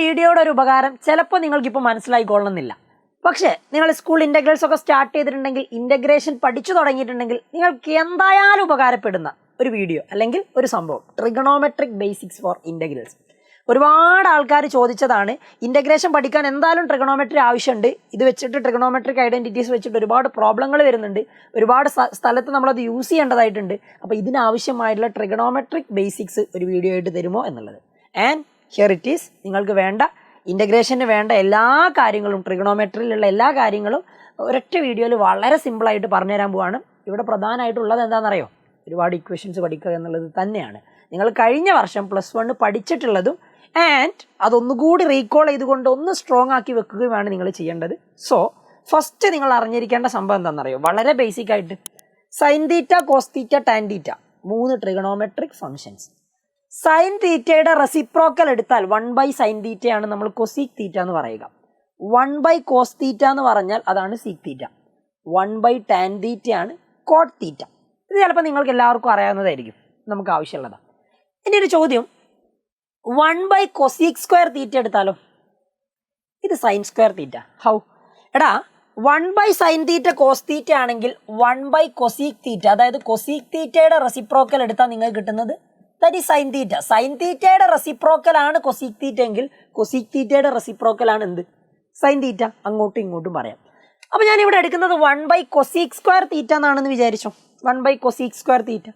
വീഡിയോയുടെ ഒരു ഉപകാരം ചിലപ്പോൾ നിങ്ങൾക്കിപ്പോൾ മനസ്സിലായിക്കൊള്ളുന്നില്ല. പക്ഷേ നിങ്ങൾ സ്കൂൾ ഇൻ്റഗ്രൽസ് ഒക്കെ സ്റ്റാർട്ട് ചെയ്തിട്ടുണ്ടെങ്കിൽ, ഇൻ്റഗ്രേഷൻ പഠിച്ചു തുടങ്ങിയിട്ടുണ്ടെങ്കിൽ നിങ്ങൾക്ക് എന്തായാലും ഉപകാരപ്പെടുന്ന ഒരു വീഡിയോ അല്ലെങ്കിൽ ഒരു സംഭവം, ട്രിഗണോമെട്രിക് ബേസിക്സ് ഫോർ ഇൻ്റഗ്രൽസ്. ഒരുപാട് ആൾക്കാർ ചോദിച്ചതാണ്. ഇൻ്റഗ്രേഷൻ പഠിക്കാൻ എന്തായാലും ട്രിഗണോമെട്രി ആവശ്യമുണ്ട്. ഇത് വെച്ചിട്ട് ട്രിഗണോമെട്രിക് ഐഡൻറ്റിറ്റീസ് വെച്ചിട്ട് ഒരുപാട് പ്രോബ്ലങ്ങൾ വരുന്നുണ്ട്. ഒരുപാട് സ്ഥലത്ത് നമ്മളത് യൂസ് ചെയ്യേണ്ടതായിട്ടുണ്ട്. അപ്പോൾ ഇതിനാവശ്യമായിട്ടുള്ള ട്രിഗണോമെട്രിക് ബേസിക്സ് ഒരു വീഡിയോ ആയിട്ട് തരുമോ എന്നുള്ളത്. And here it is. നിങ്ങൾക്ക് വേണ്ട ഇൻ്റഗ്രേഷന് വേണ്ട എല്ലാ കാര്യങ്ങളും, ട്രിഗണോമെട്രിയിലുള്ള എല്ലാ കാര്യങ്ങളും ഒരൊറ്റ വീഡിയോയിൽ വളരെ സിമ്പിളായിട്ട് പറഞ്ഞുതരാൻ പോവാണ്. ഇവിടെ പ്രധാനമായിട്ടുള്ളത് എന്താണെന്നറിയോ? ഒരുപാട് ഇക്വേഷൻസ് പഠിക്കുക എന്നുള്ളത് തന്നെയാണ്. നിങ്ങൾ കഴിഞ്ഞ വർഷം +1 പഠിച്ചിട്ടുള്ളതും ആൻഡ് അതൊന്നുകൂടി റീകോൾ ചെയ്തുകൊണ്ട് ഒന്ന് സ്ട്രോങ് ആക്കി വെക്കുകയുമാണ് നിങ്ങൾ ചെയ്യേണ്ടത്. സോ ഫസ്റ്റ് നിങ്ങൾ അറിഞ്ഞിരിക്കേണ്ട സംഭവം എന്താണെന്നറിയോ? വളരെ ബേസിക് ആയിട്ട് sine theta, cos theta, tan theta, 3 trigonometric functions. Sine തീറ്റയുടെ റെസിപ്രോക്കൽ എടുത്താൽ 1/sin തീറ്റയാണ് നമ്മൾ കൊസീക് തീറ്റ എന്ന് പറയുക. 1/cos തീറ്റ എന്ന് പറഞ്ഞാൽ അതാണ് സീക് തീറ്റ. 1/tan തീറ്റയാണ് കോട്ട് തീറ്റ. ഇത് ചിലപ്പോൾ നിങ്ങൾക്ക് എല്ലാവർക്കും അറിയാവുന്നതായിരിക്കും, നമുക്ക് ആവശ്യമുള്ളതാണ്. ഇനി ഒരു ചോദ്യം, 1/cosec സ്ക്വയർ തീറ്റ എടുത്താലോ? ഇത് സൈൻ സ്ക്വയർ തീറ്റ. ഹൗ? എടാ 1/sin തീറ്റ കോസ് തീറ്റ ആണെങ്കിൽ 1/cosec തീറ്റ, അതായത് കൊസീക് തീറ്റയുടെ റെസിപ്രോക്കൽ എടുത്താൽ നിങ്ങൾക്ക് കിട്ടുന്നത് that is sine theta. Sine തീറ്റയുടെ റെസിപ്രോക്കൽ ആണ് കൊസീക് തീറ്റ എങ്കിൽ കൊസീക് തീറ്റയുടെ റെസിപ്രോക്കൽ ആണ് എന്ത്? Sine theta. അങ്ങോട്ടും ഇങ്ങോട്ടും പറയാം. അപ്പോൾ ഞാനിവിടെ എടുക്കുന്നത് 1/cosec സ്ക്വയർ തീറ്റ എന്നാണെന്ന് വിചാരിച്ചോ. 1/cosec square theta.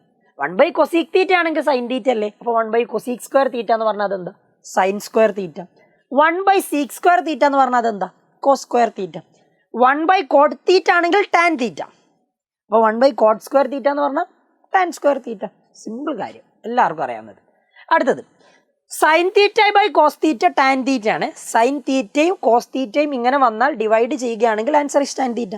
1/cosec തീറ്റ ആണെങ്കിൽ സൈൻ തീറ്റ അല്ലേ? അപ്പോൾ 1/cosec സ്ക്വയർ തീറ്റ എന്ന് പറഞ്ഞാൽ അതെന്താ? സൈൻ സ്ക്വയർ തീറ്റ. 1/sec സ്ക്വയർ തീറ്റ എന്ന് പറഞ്ഞാൽ അതെന്താ? കോസ് സ്ക്വയർ തീറ്റ. 1/cot തീറ്റ ആണെങ്കിൽ ടാൻ തീറ്റ. അപ്പോൾ 1/cot സ്ക്വയർ തീറ്റ എന്ന് പറഞ്ഞാൽ ടാൻ സ്ക്വയർ തീറ്റ. സിമ്പിൾ കാര്യം, എല്ലാവർക്കും അറിയാവുന്നത്. അടുത്തത് sine theta by cos theta tan theta ആണ്. സൈൻ തീറ്റയും കോസ് തീറ്റയും ഇങ്ങനെ വന്നാൽ ഡിവൈഡ് ചെയ്യുകയാണെങ്കിൽ ആൻസർ ഇസ് ടാൻ തീറ്റ.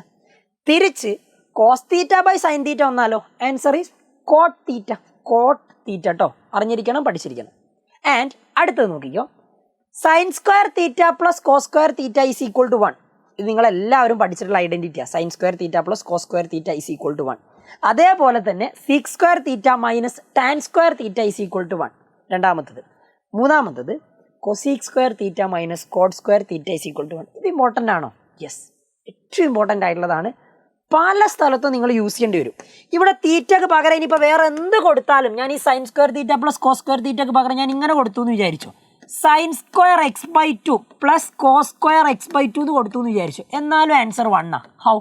തിരിച്ച് cos theta by sine theta വന്നാലോ? Answer is cot theta. Cot theta കേട്ടോ, അറിഞ്ഞിരിക്കണം, പഠിച്ചിരിക്കണം. ആൻഡ് അടുത്തത് നോക്കിക്കോ, sine square theta plus cos square theta is equal to 1. ഇത് നിങ്ങളെല്ലാവരും പഠിച്ചിട്ടുള്ള ഐഡൻറ്റിറ്റിയാണ്. Sine square theta plus cos square theta is equal to 1. അതേപോലെ തന്നെ sec square theta minus tan square theta is equal to 1. രണ്ടാമത്തത്. മൂന്നാമത്തത് cosec square theta minus cot square theta is equal to 1. ഇത് important ആണോ? Yes, ഏറ്റവും important ആയിട്ടുള്ളതാണ്. പല സ്ഥലത്തും നിങ്ങൾ യൂസ് ചെയ്യേണ്ടി വരും. ഇവിടെ തീറ്റക്ക് പകരം ഇനിയിപ്പോൾ വേറെ എന്ത് കൊടുത്താലും, ഞാൻ ഈ sine square theta plus cos square തീറ്റക്ക് പകരം ഞാൻ ഇങ്ങനെ കൊടുത്തു എന്ന് വിചാരിച്ചു, sine square x/2 plus cos square x/2 എന്ന് കൊടുത്തു എന്ന് വിചാരിച്ചു, എന്നാലും ആൻസർ 1 ആണ്. ഹൗ?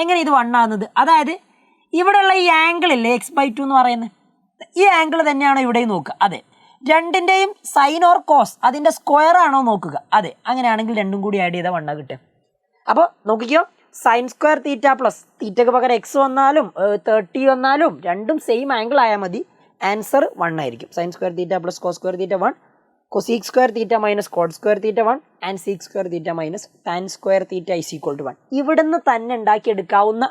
എങ്ങനെ ഇത് 1 ആകുന്നത്? അതായത് ഇവിടെയുള്ള ഈ ആംഗിൾ ഇല്ലേ x/2 എന്ന് പറയുന്നത്, ഈ ആംഗിൾ തന്നെയാണോ ഇവിടെയും നോക്കുക? അതെ. രണ്ടിൻ്റെയും സൈൻ ഓർ കോസ് അതിൻ്റെ സ്ക്വയർ ആണോ നോക്കുക? അതെ. അങ്ങനെയാണെങ്കിൽ രണ്ടും കൂടി ആഡ് ചെയ്താൽ 1 കിട്ടുക. അപ്പോൾ നോക്കിക്കോ, സൈൻ സ്ക്വയർ തീറ്റ പ്ലസ് തീറ്റക്ക് പകരം x വന്നാലും 30 വന്നാലും രണ്ടും സെയിം ആംഗിൾ ആയാൽ മതി, ആൻസർ 1 ആയിരിക്കും. Sine square theta plus cos square theta 1, cosec square theta minus cot square theta 1 and sec square theta minus tan square theta is equal to 1. ഇവിടുന്ന് തന്നെ ഉണ്ടാക്കിയെടുക്കാവുന്ന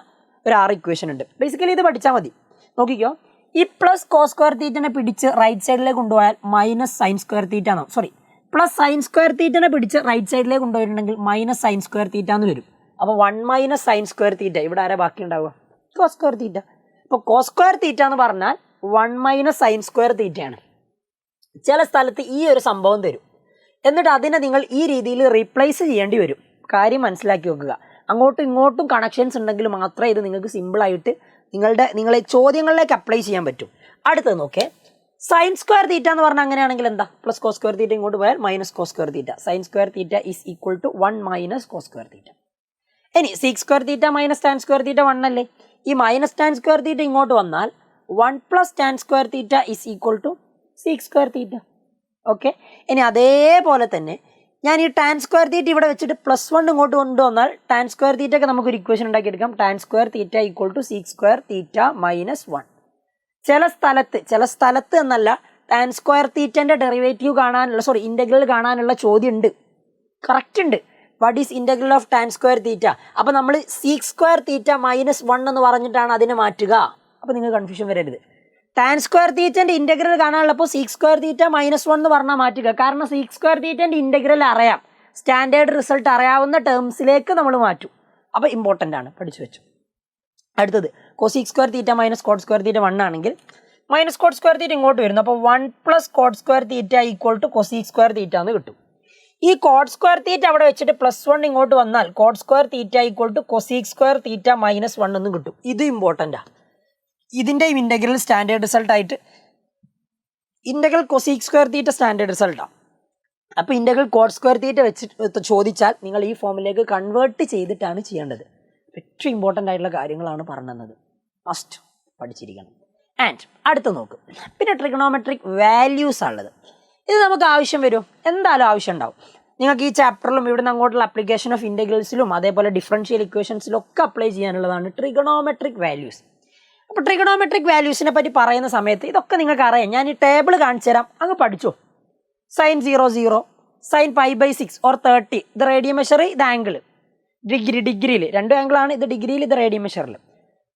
ഒരു 6 ഇക്വേഷൻ ഉണ്ട്. ബേസിക്കലി ഇത് പഠിച്ചാൽ മതി. നോക്കിക്കോ, ഈ പ്ലസ് കോസ് സ്ക്വയർ തീറ്റനെ പിടിച്ച് റൈറ്റ് സൈഡിലേക്ക് കൊണ്ടുപോയാൽ മൈനസ് സൈൻ സ്ക്വയർ തീറ്റ എന്നോ, സോറി, പ്ലസ് സൈൻ സ്ക്വയർ തീറ്റനെ പിടിച്ച് റൈറ്റ് സൈഡിലേക്ക് കൊണ്ടുപോയിട്ടുണ്ടെങ്കിൽ മൈനസ് സൈൻ സ്ക്വയർ തീറ്റ എന്ന് വരും. അപ്പോൾ 1 മൈനസ് സൈൻ സ്ക്വയർ തീറ്റ, ഇവിടെ ആരാ ബാക്കി ഉണ്ടാവുക? Cos square theta. അപ്പോൾ കോസ് സ്ക്വയർ തീറ്റ എന്ന് പറഞ്ഞാൽ 1 മൈനസ് സൈൻ സ്ക്വയർ തീറ്റയാണ്. ചില സ്ഥലത്ത് ഈ ഒരു സംഭവം തരും, എന്നിട്ട് അതിനെ നിങ്ങൾ ഈ രീതിയിൽ റീപ്ലേസ് ചെയ്യേണ്ടി വരും. കാര്യം മനസ്സിലാക്കി വെക്കുക. അങ്ങോട്ടും ഇങ്ങോട്ടും കണക്ഷൻസ് ഉണ്ടെങ്കിൽ മാത്രമേ ഇത് നിങ്ങൾക്ക് സിമ്പിളായിട്ട് നിങ്ങളെ ചോദ്യങ്ങളിലേക്ക് അപ്ലൈ ചെയ്യാൻ പറ്റും. അടുത്തത് നോക്കേ, സൈൻ സ്ക്വയർ തീറ്റ എന്ന് പറഞ്ഞാൽ അങ്ങനെയാണെങ്കിൽ എന്താ? പ്ലസ് കോസ് സ്ക്വയർ തീറ്റ ഇങ്ങോട്ട് പോയാൽ minus cos square theta. Sine square theta is equal to 1 minus cos square theta. ഇനി sec square theta minus tan square theta 1 അല്ലേ? ഈ മൈനസ് ടാൻ സ്ക്വയർ തീറ്റ ഇങ്ങോട്ട് വന്നാൽ 1 plus tan square theta is equal to sec square theta. Okay. ഇനി അതേപോലെ തന്നെ ഞാൻ ഈ ടാൻ സ്ക്വയർ തീറ്റ ഇവിടെ വെച്ചിട്ട് +1 ഇങ്ങോട്ട് കൊണ്ടുവന്നാൽ ടാൻ സ്ക്വയർ തീറ്റയ്ക്ക് നമുക്കൊരു ഇക്വേഷൻ ഉണ്ടാക്കിയെടുക്കാം. Tan square theta equal to sec square theta minus 1. ചില സ്ഥലത്ത് എന്നല്ല, ടാൻ സ്ക്വയർ തീറ്റൻ്റെ ഡെറിവേറ്റീവ് കാണാനുള്ള, സോറി, ഇൻ്റഗ്രൽ കാണാനുള്ള ചോദ്യം ഉണ്ട്. കറക്റ്റ് ഉണ്ട്. What is integral of tan square theta? അപ്പോൾ നമ്മൾ സീക് സ്ക്വയർ തീറ്റ മൈനസ് 1 എന്ന് പറഞ്ഞിട്ടാണ് അതിനെ മാറ്റുക. അപ്പോൾ നിങ്ങൾ കൺഫ്യൂഷൻ വരരുത്. ടാൻ സ്ക്വയർ തീറ്റൻ്റെ ഇൻ്റഗ്രൽ കാണാനുള്ളപ്പോൾ സീക് സ്ക്വയർ തീറ്റ -1 എന്ന് പറഞ്ഞാൽ മാറ്റുക. കാരണം സീക് സ്ക്വയർ തീറ്റൻ്റെ ഇൻ്റഗ്രൽ അറിയാം, സ്റ്റാൻഡേർഡ് റിസൾട്ട് അറിയാവുന്ന ടേംസിലേക്ക് നമ്മൾ മാറ്റും. അപ്പോൾ ഇമ്പോർട്ടൻ്റ് ആണ്, പഠിച്ചു വെച്ചു. അടുത്തത് cosec square theta minus cot square theta 1 ആണെങ്കിൽ മൈനസ് കോട്ട് സ്ക്വയർ തീറ്റ ഇങ്ങോട്ട് വരുന്നു. അപ്പോൾ 1 plus cot square theta equal to cosec square theta എന്ന് കിട്ടും. ഈ കോഡ് സ്ക്വയർ തീറ്റ അവിടെ വെച്ചിട്ട് +1 ഇങ്ങോട്ട് വന്നാൽ cot square theta equal to cosec square theta -1 എന്ന് കിട്ടും. ഇത് ഇമ്പോർട്ടൻ്റാണ്. ഇതിൻ്റെയും ഇൻ്റഗ്രൽ സ്റ്റാൻഡേർഡ് റിസൾട്ട് ആയിട്ട് integral cosec square theta standard റിസൾട്ടാണ്. അപ്പോൾ ഇൻ്റഗ്രൽ കോഡ് സ്ക്വയർ തീറ്റ വെച്ച് ചോദിച്ചാൽ നിങ്ങൾ ഈ ഫോമിലേക്ക് കൺവേർട്ട് ചെയ്തിട്ടാണ് ചെയ്യേണ്ടത്. ഏറ്റവും ഇമ്പോർട്ടൻ്റ് ആയിട്ടുള്ള കാര്യങ്ങളാണ് പറഞ്ഞത്. മസ്റ്റ് പഠിച്ചിരിക്കണം. ആൻഡ് അടുത്ത് നോക്കും. പിന്നെ ട്രിഗണോമെട്രിക് വാല്യൂസ് ഉള്ളത്. ഇത് നമുക്ക് ആവശ്യം വരും, എന്തായാലും ആവശ്യം ഉണ്ടാവും. നിങ്ങൾക്ക് ഈ ചാപ്റ്ററിലും ഇവിടുന്ന് അങ്ങോട്ടുള്ള അപ്ലിക്കേഷൻ ഓഫ് ഇൻ്റഗ്രൽസിലും അതേപോലെ ഡിഫറൻഷ്യൽ ഇക്വേഷൻസിലും ഒക്കെ അപ്ലൈ ചെയ്യാനുള്ളതാണ് ട്രിഗണോമെട്രിക് വാല്യൂസ്. അപ്പോൾ ട്രിഗണോമെട്രിക് വാല്യൂസിനെ പറ്റി പറയുന്ന സമയത്ത് ഇതൊക്കെ നിങ്ങൾക്ക് അറിയാം. ഞാൻ ഈ ടേബിൾ കാണിച്ചു തരാം, അങ്ങ് പഠിച്ചോ. sin 0 0, sin π/6 or 30, ഇത് റേഡിയം മെഷർ, ഇത് ആംഗിൾ ഡിഗ്രിയിൽ 2 ആംഗിളാണ്, ഇത് ഡിഗ്രിയിൽ, ഇത് റേഡിയം മെഷറിൽ.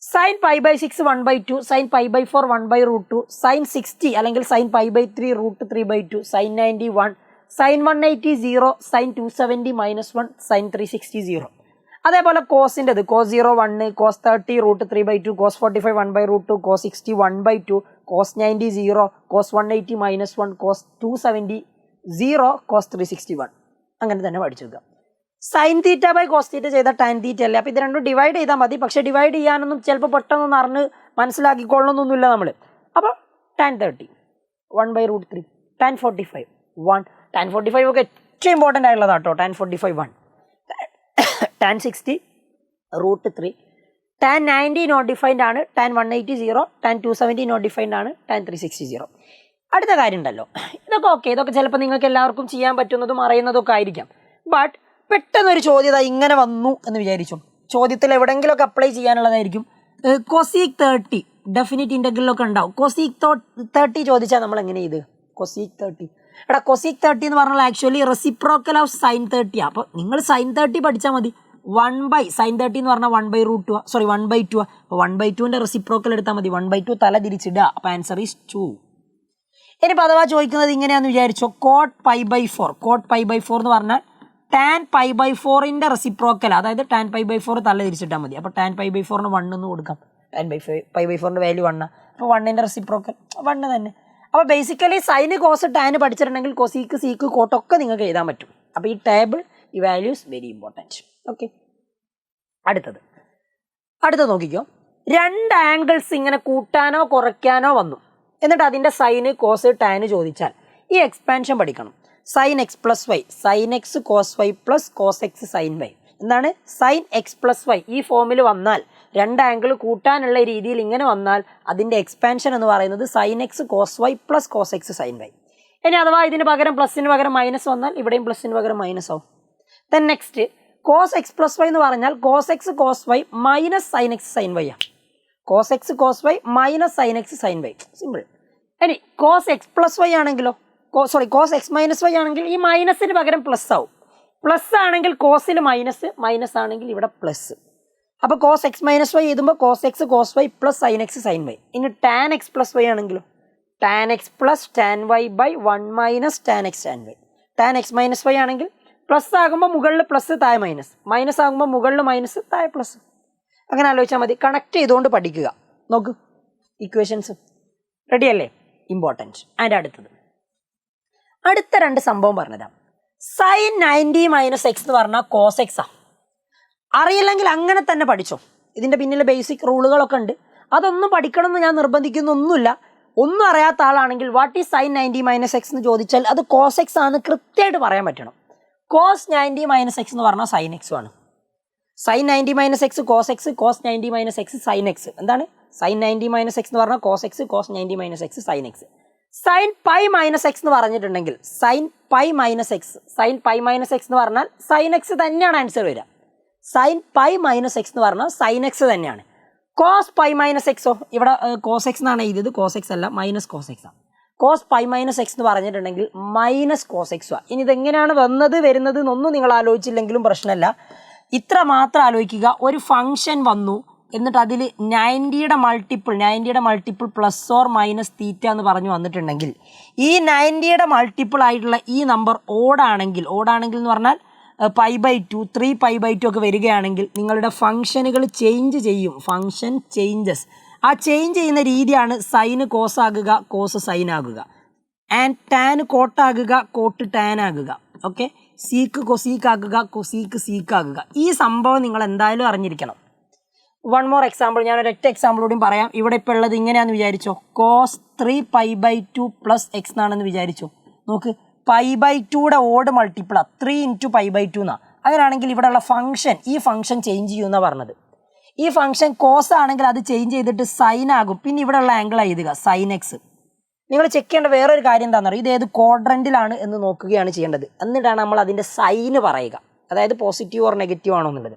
sin π/6 1/2, sin π/4 1/√2, sin 60 അല്ലെങ്കിൽ sin π/3 √3/2, sin 90 1, sin 180 0, sin 270 -1, sin 360 0. അതേപോലെ കോസിൻ്റെത് cos 0 1, cos 30 √3/2, cos 45 1/√2, cos 60 1/2, cos 90 0, cos 180 -1, cos 270 0, cos 361. അങ്ങനെ തന്നെ പഠിച്ചു വെക്കുക. Sine theta by cos theta ചെയ്താൽ ടാൻ തീറ്റ അല്ലേ. അപ്പോൾ ഇത് രണ്ടും ഡിവൈഡ് ചെയ്താൽ മതി. പക്ഷേ ഡിവൈഡ് ചെയ്യാനൊന്നും ചിലപ്പോൾ പെട്ടെന്നൊന്നും അറിഞ്ഞ് മനസ്സിലാക്കിക്കൊള്ളണമെന്നൊന്നുമില്ല നമ്മൾ. അപ്പോൾ ടാൻ 30 1/√3, ടാൻ 45 1, ടാൻ 45 ഒക്കെ ഏറ്റവും ഇമ്പോർട്ടൻ്റ് ആയിട്ടുള്ളതാണ് കേട്ടോ. Tan 45 1, tan 60 √3, tan 90 not defined ആണ്, ടാൻ 180 0, ടാൻ 270 നോട്ട് ഡിഫൈൻഡ് ആണ്, ടാൻ 360 0. അടുത്ത കാര്യം ഉണ്ടല്ലോ, ഇതൊക്കെ ഓക്കെ, ഇതൊക്കെ ചിലപ്പോൾ നിങ്ങൾക്ക് എല്ലാവർക്കും ചെയ്യാൻ പറ്റുന്നതും അറിയുന്നതൊക്കെ ആയിരിക്കാം. ബട്ട് പെട്ടെന്നൊരു ചോദ്യത ഇങ്ങനെ വന്നു എന്ന് വിചാരിച്ചു, ചോദ്യത്തിൽ എവിടെയെങ്കിലുമൊക്കെ അപ്ലൈ ചെയ്യാനുള്ളതായിരിക്കും. കൊസീക് 30 ഡെഫിനിറ്റ് ഇൻ്റഗ്രലൊക്കെ ഉണ്ടാവും. കൊസീക് 30 ചോദിച്ചാൽ നമ്മൾ എങ്ങനെ ചെയ്ത് കൊസീക് 30? എടാ കൊസീക് 30 എന്ന് പറഞ്ഞാൽ ആക്ച്വലി റെസിപ്രോക്കൽ ഓഫ് sin 30 ആണ്. അപ്പോൾ നിങ്ങൾ sin 30 പഠിച്ചാൽ മതി. 1 sin 30 എന്ന് പറഞ്ഞാൽ 1/√2, സോറി 1/2. അപ്പോൾ 1/2ൻ്റെ റെസിപ്രോക്കൽ എടുത്താൽ മതി. 1/2 തല തിരിച്ചിടുക. അപ്പോൾ ആൻസർ ഈസ് 2. ഇനിയിപ്പോൾ അഥവാ ചോദിക്കുന്നത് ഇങ്ങനെയാണെന്ന് വിചാരിച്ചോ, cot π/4. cot π/4 എന്ന് പറഞ്ഞാൽ ടാൻ π/4ൻ്റെ റെസിപ്രോക്കൽ, അതായത് ടാൻ π/4 തല തിരിച്ചിട്ടാൽ മതി. അപ്പോൾ ടാൻ π/4ന് 1 എന്ന് കൊടുക്കാം. ടാൻ π/4ൻ്റെ വാല്യൂ 1. അപ്പോൾ 1ൻ്റെ റെസിപ്രോക്കൽ 1 തന്നെ. അപ്പോൾ ബേസിക്കലി സൈന് കോസ് ടാന് പഠിച്ചിട്ടുണ്ടെങ്കിൽ കൊസീക്ക് സീക്ക് കോട്ടൊക്കെ നിങ്ങൾക്ക് എഴുതാൻ പറ്റും. അപ്പോൾ ഈ ടേബിൾ, ഈ വാല്യൂസ് വെരി ഇമ്പോർട്ടൻറ്റ്. ഓക്കെ, അടുത്തത് നോക്കിക്കോ. 2 ആംഗിൾസ് ഇങ്ങനെ കൂട്ടാനോ കുറയ്ക്കാനോ വന്നു, എന്നിട്ട് അതിൻ്റെ സൈന് കോസ് ടാന് ചോദിച്ചാൽ ഈ എക്സ്പാൻഷൻ പഠിക്കണം. sin x + y, sin x cos y + cos x sin y. എന്താണ് sin x + y? ഈ ഫോമിൽ വന്നാൽ 2 ആംഗിൾ കൂട്ടാനുള്ള രീതിയിൽ ഇങ്ങനെ വന്നാൽ അതിൻ്റെ എക്സ്പാൻഷൻ എന്ന് പറയുന്നത് sin x cos y + cos x sin y. ഇനി അഥവാ ഇതിന് പകരം പ്ലസിന് പകരം മൈനസ് വന്നാൽ ഇവിടെയും പ്ലസിന് പകരം മൈനസ് ആവും. Then next cos x + y എന്ന് പറഞ്ഞാൽ cos x cos y - sin x sin y ആണ്. cos x cos y - sin x sin y, simple. ഇനി cos x + y ആണെങ്കിലോ, cos x - y ആണെങ്കിൽ ഈ മൈനസിന് പകരം പ്ലസ് ആവും. പ്ലസ് ആണെങ്കിൽ കോസിൽ മൈനസ്, മൈനസ് ആണെങ്കിൽ ഇവിടെ പ്ലസ്. അപ്പോൾ cos x - y എഴുതുമ്പോൾ cos x cos y + sin x sin y. ഇനി tan x + y ആണെങ്കിലോ tan x + tan y/1 - tan x tan y. tan x - y ആണെങ്കിൽ പ്ലസ് ആകുമ്പോൾ മുകളിൽ പ്ലസ് താഴെ മൈനസ്, മൈനസ് ആകുമ്പോൾ മുകളിൽ മൈനസ് താഴെ പ്ലസ്. അങ്ങനെ ആലോചിച്ചാൽ മതി. കണക്ട് ചെയ്തുകൊണ്ട് പഠിക്കുക. നോക്ക് ഇക്വേഷൻസ് റെഡി അല്ലേ? ഇമ്പോർട്ടൻറ്റ്. അതിൻ്റെ അടുത്ത 2 സംഭവം പറഞ്ഞതാണ്. sin 90 - x എന്ന് പറഞ്ഞാൽ cos x ആണ്. അറിയില്ലെങ്കിൽ അങ്ങനെ തന്നെ പഠിച്ചോ. ഇതിൻ്റെ പിന്നിൽ ബേസിക് റൂളുകളൊക്കെ ഉണ്ട്. അതൊന്നും പഠിക്കണമെന്ന് ഞാൻ നിർബന്ധിക്കുന്നൊന്നുമില്ല. ഒന്നും അറിയാത്ത ആളാണെങ്കിൽ വാട്ട് ഈസ് sin 90 - x എന്ന് ചോദിച്ചാൽ അത് cos x ആണ് കൃത്യമായിട്ട് പറയാൻ പറ്റണം. cos 90 - x എന്ന് പറഞ്ഞാൽ sin x ആണ്. sin 90 - x cos x, cos 90 - x sin x. എന്താണ് sin 90 - x എന്ന് പറഞ്ഞാൽ cos x, cos 90 - x sin x. sin π - x എന്ന് പറഞ്ഞിട്ടുണ്ടെങ്കിൽ sin π - x, sin π - x എന്ന് പറഞ്ഞാൽ sin x തന്നെയാണ് ആൻസർ വരിക. sin π - x എന്ന് പറഞ്ഞാൽ sin x തന്നെയാണ്. cos π - x ഇവിടെ cos x എന്നാണ് എഴുതിയത്, cos x അല്ല, മൈനസ് cos x ആണ്. cos π - x എന്ന് പറഞ്ഞിട്ടുണ്ടെങ്കിൽ മൈനസ് cos x ആണ്. ഇനി ഇതെങ്ങനെയാണ് വരുന്നത് എന്നൊന്നും നിങ്ങൾ ആലോചിച്ചില്ലെങ്കിലും പ്രശ്നമല്ല. ഇത്ര മാത്രം ആലോചിക്കുക. ഒരു ഫംഗ്ഷൻ വന്നു, എന്നിട്ട് അതിൽ 90യുടെ multiple plus or minus theta എന്ന് പറഞ്ഞു വന്നിട്ടുണ്ടെങ്കിൽ ഈ 90യുടെ മൾട്ടിപ്പിൾ ആയിട്ടുള്ള ഈ നമ്പർ ഓടാണെങ്കിൽ എന്ന് പറഞ്ഞാൽ π/2, 3π/2 ഒക്കെ വരികയാണെങ്കിൽ നിങ്ങളുടെ ഫംഗ്ഷനുകൾ ചേഞ്ച് ചെയ്യും. Function changes. ആ ചേഞ്ച് ചെയ്യുന്ന രീതിയാണ് സൈന് കോസ് ആകുക, കോസ് സൈൻ ആകുക, ആൻഡ് ടാൻ കോട്ട് ആകുക, കോട്ട് ടാൻ ആകുക. ഓക്കെ, സീക്ക് കൊസീക്ക് ആക്കുക, കൊസീക്ക് സീക്ക് ആക്കുക. ഈ സംഭവം നിങ്ങൾ എന്തായാലും അറിഞ്ഞിരിക്കണം. വൺ മോർ എക്സാമ്പിൾ, ഞാൻ ഒരൊറ്റ എക്സാമ്പിൾ കൂടി പറയാം. ഇവിടെ ഇപ്പോൾ ഉള്ളത് ഇങ്ങനെയാണെന്ന് വിചാരിച്ചോ, കോസ് 3π/2 പ്ലസ് എക്സ് എന്നാണെന്ന് വിചാരിച്ചോ. നോക്ക്, π/2യുടെ ഓഡ് മൾട്ടിപ്പിളാ 3 × π/2 എന്നാ. അങ്ങനെയാണെങ്കിൽ ഇവിടെയുള്ള ഫംഗ്ഷൻ, ഈ ഫംഗ്ഷൻ ചേഞ്ച് ചെയ്യുമെന്നാണ് പറഞ്ഞത്. ഈ ഫംഗ്ഷൻ കോസ് ആണെങ്കിൽ അത് ചേഞ്ച് ചെയ്തിട്ട് സൈൻ ആകും. പിന്നെ ഇവിടെയുള്ള ആംഗിൾ എഴുതുക സൈൻ എക്സ്. നിങ്ങൾ ചെക്ക് ചെയ്യേണ്ട വേറൊരു കാര്യം എന്താണെന്ന് പറയുക, ഇത് ഏത് ക്വാഡ്രൻറ്റിലാണ് എന്ന് നോക്കുകയാണ് ചെയ്യേണ്ടത്. എന്നിട്ടാണ് നമ്മൾ അതിൻ്റെ സൈന് പറയുക, അതായത് പോസിറ്റീവ് ഓർ നെഗറ്റീവ് ആണോ എന്നുള്ളത്.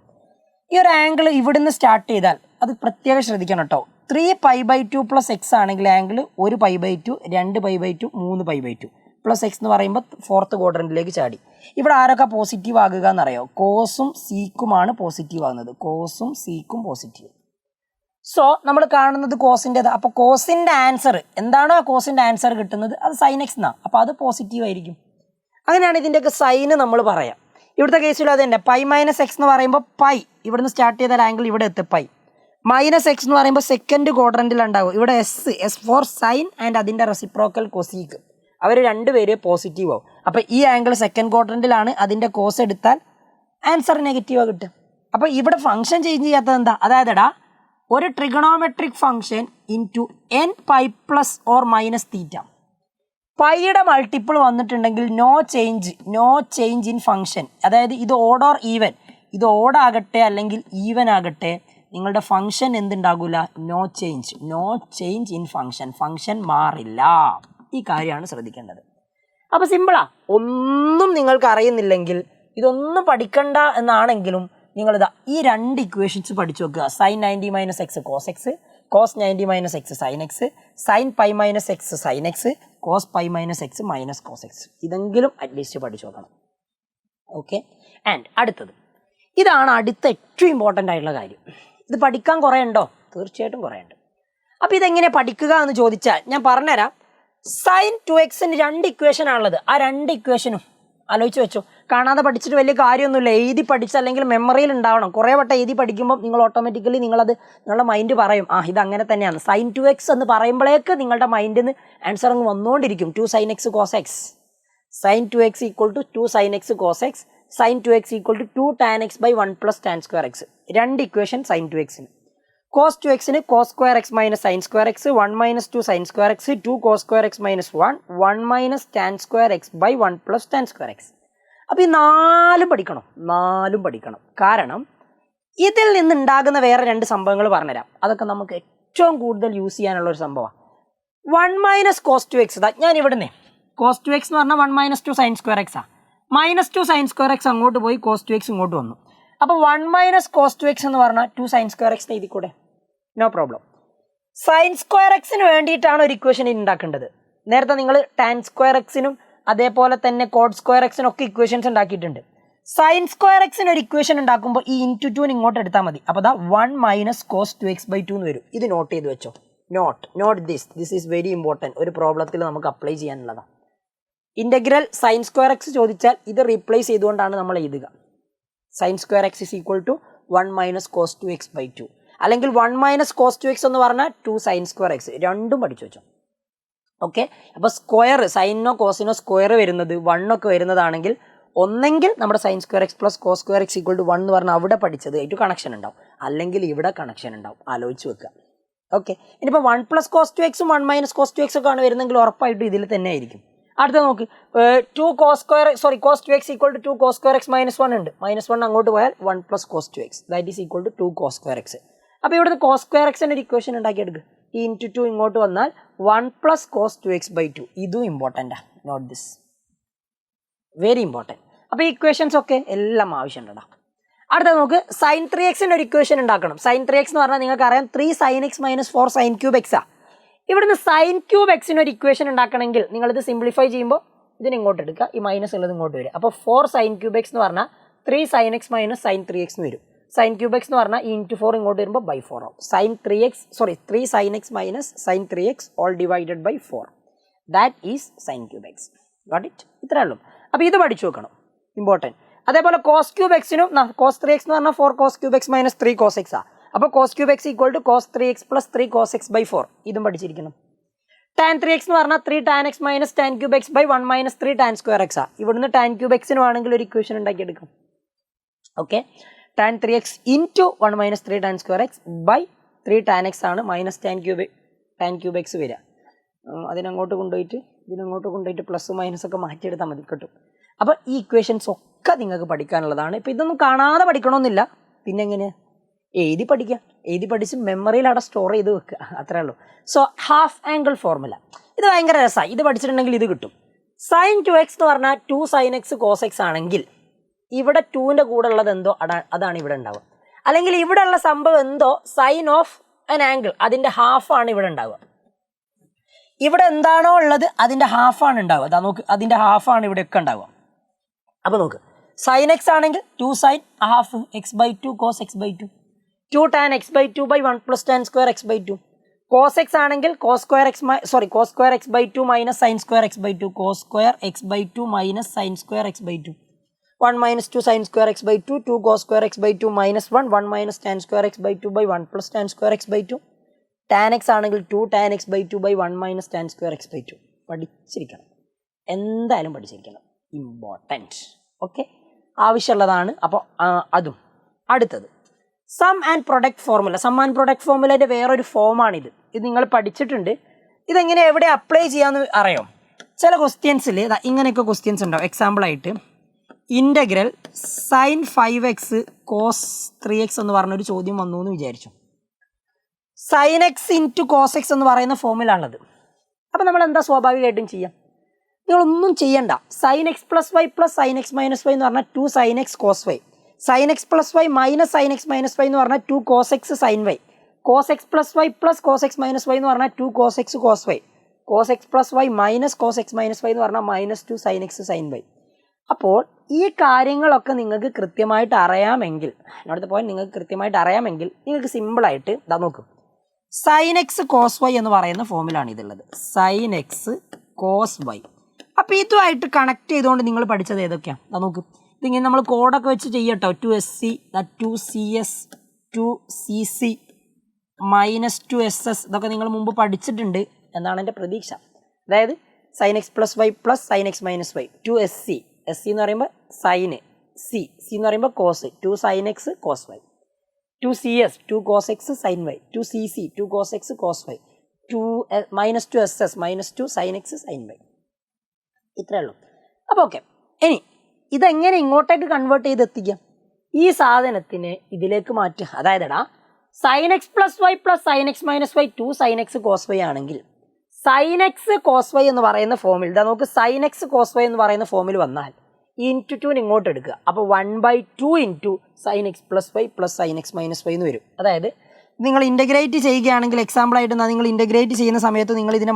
ഈ ഒരു ആംഗിൾ ഇവിടുന്ന് സ്റ്റാർട്ട് ചെയ്താൽ അത് പ്രത്യേകം ശ്രദ്ധിക്കണം കേട്ടോ. 3π/2 പ്ലസ് എക്സ് ആണെങ്കിൽ ആംഗിൾ 1π/2, 2π/2, 3π/2 പ്ലസ് എക്സ് എന്ന് പറയുമ്പോൾ ഫോർത്ത് ക്വാഡ്രൻറ്റിലേക്ക് ചാടി. ഇവിടെ ആരൊക്കെ പോസിറ്റീവ് ആകുക എന്നറിയോ? കോസും സീക്കുമാണ് പോസിറ്റീവ് ആകുന്നത്. കോസും സീക്കും പോസിറ്റീവ്. സോ നമ്മൾ കാണുന്നത് കോസിൻ്റെത്. അപ്പോൾ കോസിൻ്റെ ആൻസർ എന്താണോ ആ കോസിൻ്റെ ആൻസർ കിട്ടുന്നത് അത് സൈൻ എക്സ് എന്നാണ്. അപ്പോൾ അത് പോസിറ്റീവ് ആയിരിക്കും. അങ്ങനെയാണ് ഇതിൻ്റെയൊക്കെ സൈന് നമ്മൾ പറയാം. ഇവിടുത്തെ കേസിൽ അത് തന്നെ π - x എന്ന് പറയുമ്പോൾ പൈ ഇവിടുന്ന് സ്റ്റാർട്ട് ചെയ്താൽ ആംഗിൾ ഇവിടെ എത്തും പൈ. -x എന്ന് പറയുമ്പോൾ സെക്കൻഡ് ക്വാഡ്രൻറ്റിലുണ്ടാവും. ഇവിടെ എസ് ഫോർ സൈൻ ആൻഡ് അതിൻ്റെ റെസിപ്രോക്കൽ കൊസീക്ക്. അവർ രണ്ടുപേര് പോസിറ്റീവ് ആവും. അപ്പോൾ ഈ ആംഗിൾ സെക്കൻഡ് ക്വാഡ്രൻറ്റിലാണ്, അതിൻ്റെ കോസ് എടുത്താൽ ആൻസർ നെഗറ്റീവാണ് കിട്ടും. അപ്പോൾ ഇവിടെ ഫംഗ്ഷൻ ചേഞ്ച് ചെയ്യാത്തത് എന്താ? അതായത് ഒരു trigonometric function into n π plus or minus theta. പൈയുടെ മൾട്ടിപ്പിൾ വന്നിട്ടുണ്ടെങ്കിൽ നോ ചേഞ്ച് ഇൻ ഫംഗ്ഷൻ. അതായത് ഇത് ഓഡ് ഓർ ഈവൻ, ഇത് ഓഡ് ആകട്ടെ അല്ലെങ്കിൽ ഈവൻ ആകട്ടെ, നിങ്ങളുടെ ഫംഗ്ഷൻ എന്തുണ്ടാകില്ല? നോ ചേഞ്ച് ഇൻ ഫംഗ്ഷൻ മാറില്ല. ഈ കാര്യമാണ് ശ്രദ്ധിക്കേണ്ടത്. അപ്പോൾ സിമ്പിളാ. ഒന്നും നിങ്ങൾക്ക് അറിയുന്നില്ലെങ്കിൽ, ഇതൊന്നും പഠിക്കണ്ട എന്നാണെങ്കിലും നിങ്ങളിതാ ഈ രണ്ട് ഇക്വേഷൻസ് പഠിച്ചു വെക്കുക. sin 90 - x cos x, cos 90 - x sin x, sin π - x sin x, cos π - x minus cos x. ഇതെങ്കിലും അറ്റ്ലീസ്റ്റ് പഠിച്ചു നോക്കണം. ഓക്കെ. ആൻഡ് അടുത്തത്, ഇതാണ് അടുത്ത ഏറ്റവും ഇമ്പോർട്ടൻ്റ് ആയിട്ടുള്ള കാര്യം. ഇത് പഠിക്കാൻ കുറേ ഉണ്ടോ? തീർച്ചയായിട്ടും കുറേ ഉണ്ട്. അപ്പോൾ ഇതെങ്ങനെ പഠിക്കുക എന്ന് ചോദിച്ചാൽ ഞാൻ പറഞ്ഞുതരാം. sin 2x-ന് 2 ഇക്വേഷനാണുള്ളത്. ആ 2 ഇക്വേഷനും ആലോചിച്ച് വെച്ചോ. കാണാതെ പഠിച്ചിട്ട് വലിയ കാര്യമൊന്നുമില്ല. എഴുതി പഠിച്ച് അല്ലെങ്കിൽ മെമ്മറിയിൽ ഉണ്ടാവണം. കുറേ വട്ടം എഴുതി പഠിക്കുമ്പോൾ നിങ്ങൾ ഓട്ടോമാറ്റിക്കലി നിങ്ങളുടെ മൈൻഡ് പറയും ഇത് അങ്ങനെ തന്നെയാണ്. sin 2x എന്ന് പറയുമ്പോഴേക്ക് നിങ്ങളുടെ മൈൻഡിൽ നിന്ന് ആൻസർ അങ്ങ് വന്നുകൊണ്ടിരിക്കും. 2 sin x cos x, sin 2x = 2 sin x cos x, sin 2x = 2 tan x by 1 plus tan square x. 2 equation sin 2x-ന്. cos 2x-ന് cos square x minus sin square x, 1 minus 2 sin square x, 2 cos square x minus 1, 1 minus tan square x by 1 plus tan square x. അപ്പോൾ ഈ 4 പഠിക്കണം. കാരണം ഇതിൽ നിന്നുണ്ടാകുന്ന വേറെ 2 സംഭവങ്ങൾ പറഞ്ഞുതരാം. അതൊക്കെ നമുക്ക് ഏറ്റവും കൂടുതൽ യൂസ് ചെയ്യാനുള്ള ഒരു സംഭവമാണ്. 1 minus cos 2x. ഞാൻ ഇവിടുന്ന് cos 2x എന്ന് പറഞ്ഞാൽ 1 minus 2 sin square x ആണ്. -2 sin square x അങ്ങോട്ട് പോയി, cos 2x ഇങ്ങോട്ട് വന്നു. അപ്പോൾ 1 minus cos 2x എന്ന് പറഞ്ഞാൽ 2 sin square x എഴുതിക്കൂടെ? No problem. sin square x-ന് വേണ്ടിയിട്ടാണ് ഒരു ഇക്വേഷൻ ഉണ്ടാക്കേണ്ടത്. നേരത്തെ നിങ്ങൾ tan square x-നും അതേപോലെ തന്നെ cot square x-നും ഒക്കെ ഇക്വേഷൻസ് ഉണ്ടാക്കിയിട്ടുണ്ട്. sin square x-ന് ഒരു ഇക്വേഷൻ ഉണ്ടാക്കുമ്പോൾ ഈ ഇൻറ്റു 2 ഇങ്ങോട്ട് എടുത്താൽ മതി. അപ്പോൾ 1 minus cos 2x/2 എന്ന് വരും. ഇത് നോട്ട് ചെയ്ത് വെച്ചോ. Note this is very important. ഒരു പ്രോബ്ലത്തിൽ നമുക്ക് അപ്ലൈ ചെയ്യാനുള്ളതാണ്. ഇൻ്റഗ്രൽ sin square x ചോദിച്ചാൽ ഇത് റീപ്ലേസ് ചെയ്തുകൊണ്ടാണ് നമ്മൾ എഴുതുക. sin square x = 1 minus cos 2x/2, അല്ലെങ്കിൽ 1 minus cos 2x എന്ന് പറഞ്ഞാൽ 2 sin square x. രണ്ടും പഠിച്ചു വെച്ചോ. ഓക്കെ. അപ്പോൾ സ്ക്വയർ, സൈനോ കോസിനോ സ്ക്വയർ വരുന്നത് 1 ഒക്കെ വരുന്നതാണെങ്കിൽ ഒന്നെങ്കിൽ നമ്മുടെ sin square x plus cos square x = 1 എന്ന് പറഞ്ഞാൽ അവിടെ പഠിച്ചത് ആയിട്ട് കണക്ഷൻ ഉണ്ടാവും, അല്ലെങ്കിൽ ഇവിടെ കണക്ഷൻ ഉണ്ടാവും. ആലോചിച്ച് വെക്കുക. ഓക്കെ. ഇനിയിപ്പോൾ 1 plus cos 2x-ഉം 1 minus cos 2x ഒക്കെ ആണ് വരുന്നെങ്കിൽ ഉറപ്പായിട്ടും ഇതിൽ തന്നെ ആയിരിക്കും. അടുത്ത നോക്ക്, 2 cos 2x = 2 cos square x minus 1 ഉണ്ട്. -1 അങ്ങോട്ട് പോയാൽ 1 plus cos 2x, that is equal to 2 cos square x. അപ്പോൾ ഇവിടുത്തെ cos square x ഒരു ഇക്വേഷൻ ഉണ്ടാക്കിയെടുക്കുക. ഈ ഇൻറ്റു 2 ഇങ്ങോട്ട് വന്നാൽ 1 plus cos 2x/2. ഇതും ഇമ്പോർട്ടൻ്റാണ്. Note this, very important. അപ്പോൾ ഈ ഇക്വേഷൻസ് ഒക്കെ എല്ലാം ആവശ്യമുണ്ടോ? അടുത്ത നോക്ക്, sin 3x-ന് ഒരു ഇക്വേഷൻ ഉണ്ടാക്കണം. sin 3x എന്ന് പറഞ്ഞാൽ നിങ്ങൾക്കറിയാം 3 sin x minus 4 sin cube x. ഇവിടുന്ന് sin cube x-ന് ഒരു ഇക്വേഷൻ ഉണ്ടാക്കണമെങ്കിൽ നിങ്ങളിത് സിംപ്ലിഫൈ ചെയ്യുമ്പോൾ ഇതിന് ഇങ്ങോട്ട് എടുക്കുക, ഈ മൈനസ് ഉള്ളത് ഇങ്ങോട്ട് വരും. അപ്പോൾ 4 sin cube x എന്ന് പറഞ്ഞാൽ 3 sin x minus sin 3x എന്ന് വരും. sin cube x എന്ന് പറഞ്ഞാൽ ഈ ഇൻറ്റു 4 ഇങ്ങോട്ട് വരുമ്പോൾ by 4 ആവും. 3 sin x minus sin 3x all divided by 4. That is sin cube x. Got it? ഇത്രേ ഉള്ളൂ. അപ്പോൾ ഇത് പഠിച്ചു വെക്കണം, ഇമ്പോർട്ടൻറ്റ്. അതേപോലെ cos cube x-നും cos 3x എന്ന് പറഞ്ഞാൽ 4 cos cube x minus 3 cos x. അപ്പോൾ cos cube x = cos 3x plus 3 cos x/4. ഇതും പഠിച്ചിരിക്കണം. tan 3x എന്ന് പറഞ്ഞാൽ 3 tan x minus tan cube x by 1 minus 3 tan square x ആ. ഇവിടുന്ന് tan cube എക്സിന് വേണമെങ്കിൽ ഒരു ഇക്വേഷൻ ഉണ്ടാക്കിയെടുക്കാം. Okay, tan 3x into 1 minus 3 tan square x by 3 tan x ആണ് മൈനസ് tan ക്യൂബ് എക്സ് വരിക. ഇതിനങ്ങോട്ട് കൊണ്ടുപോയിട്ട് പ്ലസ് മൈനസ് ഒക്കെ മാറ്റിയെടുത്താൽ മതി, കിട്ടും. അപ്പോൾ ഈ ഇക്വേഷൻസ് ഒക്കെ നിങ്ങൾക്ക് പഠിക്കാനുള്ളതാണ്. ഇപ്പോൾ ഇതൊന്നും കാണാതെ പഠിക്കണമെന്നില്ല, പിന്നെ എങ്ങനെ എഴുതി പഠിച്ച് മെമ്മറിയിൽ അവിടെ സ്റ്റോർ ചെയ്ത് വെക്കുക, അത്രേ ഉള്ളൂ. സോ ഹാഫ് ആംഗിൾ ഫോർമുല ഇത് ഭയങ്കര രസമായി. ഇത് പഠിച്ചിട്ടുണ്ടെങ്കിൽ ഇത് കിട്ടും. sin 2x എന്ന് പറഞ്ഞാൽ 2 sin x cos x ആണെങ്കിൽ ഇവിടെ 2ൻ്റെ കൂടെ ഉള്ളത് എന്തോ അതാണ് ഇവിടെ ഉണ്ടാവുക. അല്ലെങ്കിൽ ഇവിടെ ഉള്ള സംഭവം എന്തോ സൈൻ ഓഫ് ആൻ ആംഗിൾ അതിൻ്റെ ഹാഫാണ് ഇവിടെ ഉണ്ടാവുക. ഇവിടെ എന്താണോ ഉള്ളത് അതിൻ്റെ ഹാഫാണ് ഉണ്ടാവുക. അതാ നോക്ക്, അതിൻ്റെ ഹാഫാണ് ഇവിടെയൊക്കെ ഉണ്ടാവുക. അപ്പോൾ നോക്ക്, sin x ആണെങ്കിൽ 2 sin half x/2 cos x/2, 2 tan x/2 by 1 plus tan square x/2. cos x ആണെങ്കിൽ cos square x/2 minus sin square x/2, cos square x/2 minus sin square x/2. 1 minus 2 sin square x/2, 2 cos square x/2 minus 1 minus tan square x/2 by 1 plus tan square x/2. tan x ആണെങ്കിൽ 2 tan x/2 by 1 minus tan square x/2. പഠിച്ചിരിക്കണം, എന്തായാലും പഠിച്ചിരിക്കണം, important. Okay, ആവശ്യമുള്ളതാണ്. അപ്പോൾ അതും. അടുത്തത് some and product ഫോർമുലേൻ്റെ വേറൊരു ഫോമാണിത്. ഇത് നിങ്ങൾ പഠിച്ചിട്ടുണ്ട്. ഇതെങ്ങനെ എവിടെ അപ്ലൈ ചെയ്യാമെന്ന് അറിയാം. ചില ക്വസ്റ്റ്യൻസിൽ ഇങ്ങനെയൊക്കെ ക്വസ്റ്റ്യൻസ് ഉണ്ടാവും. എക്സാമ്പിളായിട്ട് integral sin 5x cos 3x എന്ന് പറഞ്ഞൊരു ചോദ്യം വന്നു എന്ന് വിചാരിച്ചു. sin x into cos x എന്ന് പറയുന്ന ഫോമിലാണുള്ളത്. അപ്പോൾ നമ്മൾ എന്താ സ്വാഭാവികമായിട്ടും ചെയ്യാം, നിങ്ങളൊന്നും ചെയ്യണ്ട. sin x plus y plus sin x minus y എന്ന് പറഞ്ഞാൽ 2 sin x cos y, sin x plus y minus sin x minus y എന്ന് പറഞ്ഞാൽ 2 cos x sin y, cos x plus y plus cos x minus y എന്ന് പറഞ്ഞാൽ 2 cos x cos y, cos x plus y minus cos x minus y എന്ന് പറഞ്ഞാൽ minus 2 sin x sin y. അപ്പോൾ ഈ കാര്യങ്ങളൊക്കെ നിങ്ങൾക്ക് കൃത്യമായിട്ട് അറിയാമെങ്കിൽ, അടുത്ത പോയിന്റ് നിങ്ങൾക്ക് കൃത്യമായിട്ട് അറിയാമെങ്കിൽ നിങ്ങൾക്ക് സിമ്പിളായിട്ട് ഇതാ നോക്കും, sin x cos y എന്ന് പറയുന്ന ഫോമിലാണ് ഇതുള്ളത്, sin x cos y. അപ്പോൾ ഇതുമായിട്ട് കണക്ട് ചെയ്തുകൊണ്ട് നിങ്ങൾ പഠിച്ചത് ഏതൊക്കെയാണ് അതാ നോക്കും. ഇതിങ്ങനെ നമ്മൾ കോഡൊക്കെ വെച്ച് ചെയ്യട്ടോ. 2SC, 2CS, 2CC, -2SS ഇതൊക്കെ നിങ്ങൾ മുമ്പ് പഠിച്ചിട്ടുണ്ട് എന്നാണ് എൻ്റെ പ്രതീക്ഷ. അതായത് sin x plus y plus sin x minus y, 2SC, SC എന്ന് പറയുമ്പോൾ സൈന്, C എന്ന് പറയുമ്പോൾ cos, 2 sin x cos y, 2CS 2 cos x sin y, 2CC 2 cos x cos y, -2SS -2 sin x sin y. ഇത്രയേ ഉള്ളൂ. അപ്പോൾ okay, ഇനി ഇതെങ്ങനെ ഇങ്ങോട്ടേക്ക് കൺവേർട്ട് ചെയ്ത് എത്തിക്കാം? ഈ സാധനത്തിന് ഇതിലേക്ക് മാറ്റുക. അതായത് sin x plus y plus sin x minus y 2 sin x cos y ആണെങ്കിൽ sin x cos y എന്ന് പറയുന്ന ഫോമിൽ ഇതാ നമുക്ക് sin x cos y എന്ന് പറയുന്ന ഫോമിൽ വന്നാൽ ഈ ഇൻറ്റു 2 ഇങ്ങോട്ട് എടുക്കുക. അപ്പോൾ 1/2 into sin x plus y plus sin x minus y എന്ന് വരും. അതായത് നിങ്ങൾ ഇൻ്റഗ്രേറ്റ് ചെയ്യുകയാണെങ്കിൽ, എക്സാമ്പിളായിട്ട് നിങ്ങൾ ഇൻ്റഗ്രേറ്റ് ചെയ്യുന്ന സമയത്ത് നിങ്ങൾ ഇതിനെ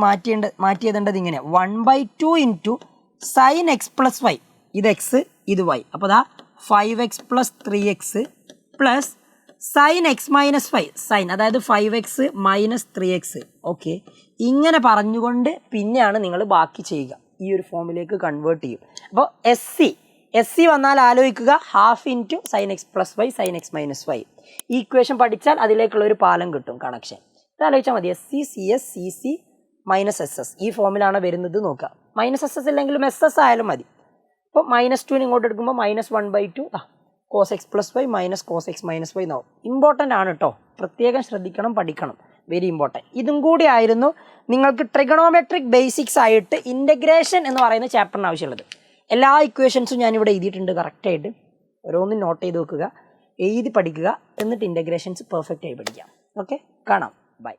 മാറ്റിയെഴുതേണ്ടത് ഇങ്ങനെ 1/2 into sin x plus y, ഇത് എക്സ് ഇത് വൈ, അപ്പോൾ അതാ 5x plus 3x plus sin x minus y, sine അതായത് 5x മൈനസ് 3x. ഓക്കെ, ഇങ്ങനെ പറഞ്ഞുകൊണ്ട് പിന്നെയാണ് നിങ്ങൾ ബാക്കി ചെയ്യുക. ഈ ഒരു ഫോമിലേക്ക് കൺവേർട്ട് ചെയ്യും. അപ്പോൾ SC വന്നാൽ ആലോചിക്കുക, half into sin x plus y sin x minus y. ഈ ഇക്വേഷൻ പഠിച്ചാൽ അതിലേക്കുള്ള ഒരു പാലം കിട്ടും, കണക്ഷൻ. ഇത് ആലോചിച്ചാൽ മതി. SC CS CC minus SS ഈ ഫോമിലാണ് വരുന്നത് നോക്കുക. -SS ഇല്ലെങ്കിലും SS ആയാലും മതി. അപ്പോൾ -2 ഇങ്ങോട്ട് എടുക്കുമ്പോൾ -1/2 cos x plus y minus cos x minus y എന്നാവും. ഇമ്പോർട്ടൻ്റ് ആണ് കേട്ടോ, പ്രത്യേകം ശ്രദ്ധിക്കണം, പഠിക്കണം, വെരി ഇമ്പോർട്ടൻറ്റ്. ഇതും കൂടി ആയിരുന്നു നിങ്ങൾക്ക് ട്രിഗണോമെട്രിക് ബേസിക്സ് ആയിട്ട് ഇൻ്റഗ്രേഷൻ എന്ന് പറയുന്ന ചാപ്റ്ററിന് ആവശ്യമുള്ളത്. എല്ലാ ഇക്വേഷൻസും ഞാനിവിടെ എഴുതിയിട്ടുണ്ട് കറക്റ്റായിട്ട്. ഓരോന്നും നോട്ട് ചെയ്ത് വെക്കുക, എഴുതി പഠിക്കുക, എന്നിട്ട് ഇൻ്റഗ്രേഷൻസ് പെർഫെക്റ്റ് ആയി പഠിക്കാം. ഓക്കെ, കാണാം. ബൈ.